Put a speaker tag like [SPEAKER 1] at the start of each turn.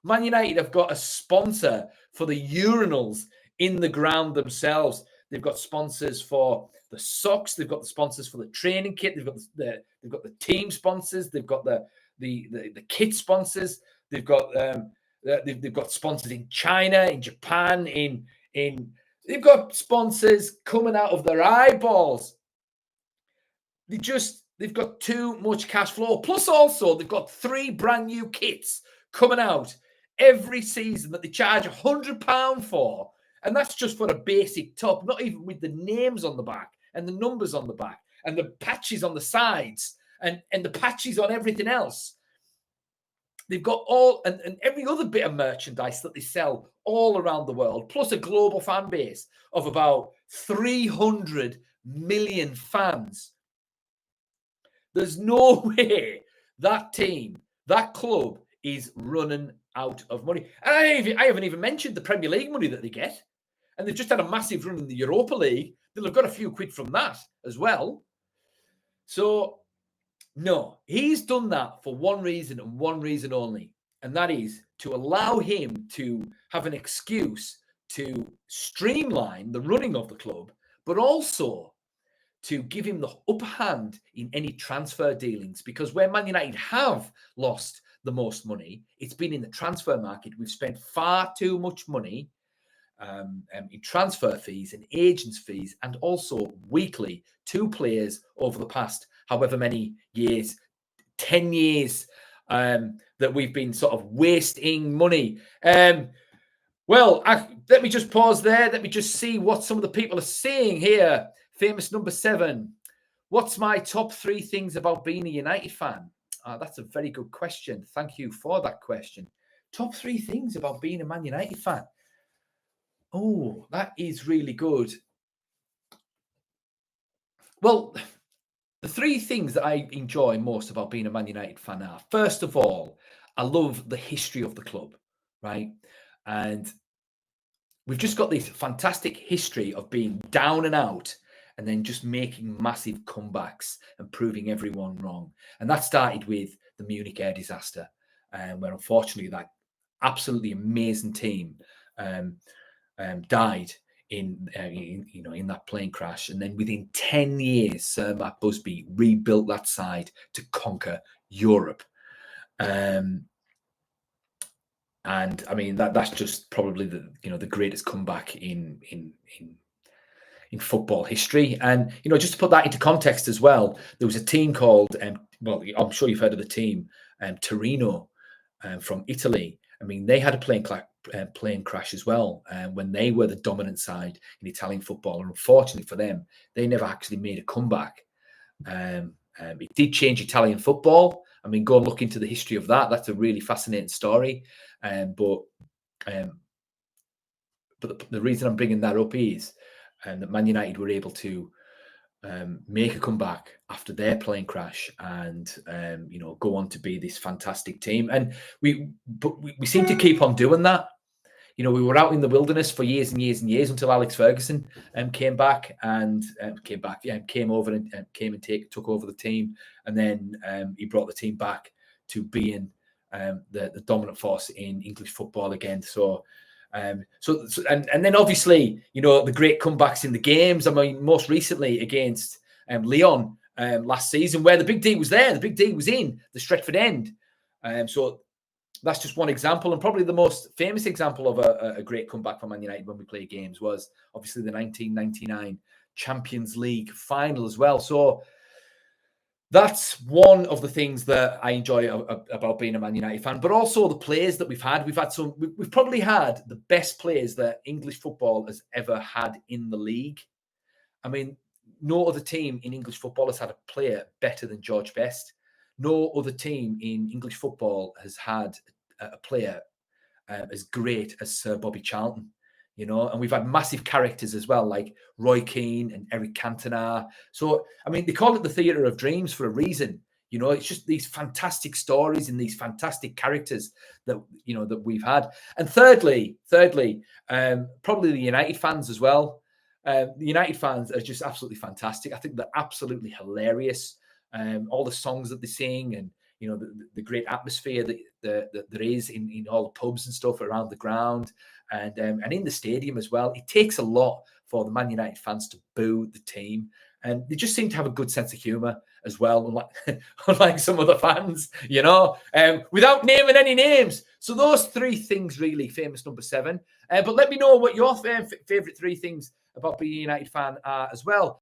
[SPEAKER 1] Man United have got a sponsor for the urinals in the ground themselves. They've got sponsors for the socks. They've got the sponsors for the training kit. They've got the team sponsors. They've got the kit sponsors. They've got sponsors in China, in Japan, they've got sponsors coming out of their eyeballs. They've got too much cash flow. Plus, also, they've got 3 brand new kits coming out every season that they charge £100 for. And that's just for a basic top, not even with the names on the back and the numbers on the back and the patches on the sides and the patches on everything else. They've got all and every other bit of merchandise that they sell all around the world, plus a global fan base of about 300 million fans. There's no way that team, that club, is running out of money. And I haven't even mentioned the Premier League money that they get. And they've just had a massive run in the Europa League. They'll have got a few quid from that as well. So, no, he's done that for one reason and one reason only. And that is to allow him to have an excuse to streamline the running of the club, but also to give him the upper hand in any transfer dealings. Because where Man United have lost the most money, it's been in the transfer market. We've spent far too much money in transfer fees and agents' fees, and also weekly to players over the past however many years, 10 years, that we've been sort of wasting money. Well, let me just pause there. Let me just see what some of the people are saying here. Famous number 7. What's my top 3 things about being a United fan? That's a very good question. Thank you for that question. Top 3 things about being a Man United fan. Oh, that is really good. Well, the 3 things that I enjoy most about being a Man United fan are, first of all, I love the history of the club, right? And we've just got this fantastic history of being down and out and then just making massive comebacks and proving everyone wrong. And that started with the Munich air disaster, where unfortunately that absolutely amazing team died in that plane crash. And then within 10 years, Sir Matt Busby rebuilt that side to conquer Europe. And I mean that's just probably the greatest comeback in football history. And just to put that into context as well, there was a team called I'm sure you've heard of the team Torino from Italy. I mean, they had a plane crash as well when they were the dominant side in Italian football, and unfortunately for them, they never actually made a comeback. It did change Italian football. I mean, go and look into the history of that. That's a really fascinating story. But the reason I'm bringing that up is that Man United were able to make a comeback after their plane crash and go on to be this fantastic team. And we seem to keep on doing that. We were out in the wilderness for years and years and years until Alex Ferguson came back and came over and took over the team, and then he brought the team back to being the dominant force in English football again. So and then obviously the great comebacks in the games. I mean, most recently against Lyon last season, where the Big D was there. The Big D was in the Stretford End. So that's just one example, and probably the most famous example of a great comeback for Man United when we play games was obviously the 1999 Champions League final as well. So that's one of the things that I enjoy about being a Man United fan, but also the players that we've had. We've probably had the best players that English football has ever had in the league. I mean, no other team in English football has had a player better than George Best. No other team in English football has had a player as great as Sir Bobby Charlton, and we've had massive characters as well, like Roy Keane and Eric Cantona. So, I mean, they call it the theatre of dreams for a reason. It's just these fantastic stories and these fantastic characters that, that we've had. And thirdly, probably the United fans as well. The United fans are just absolutely fantastic. I think they're absolutely hilarious. All the songs that they sing, and you know, the great atmosphere that there is in all the pubs and stuff around the ground, and in the stadium as well. It takes a lot for the Man United fans to boo the team, and they just seem to have a good sense of humour as well, unlike some of the fans, you know, without naming any names. So those three things really, famous number 7. But let me know what your favourite 3 things about being a United fan are as well.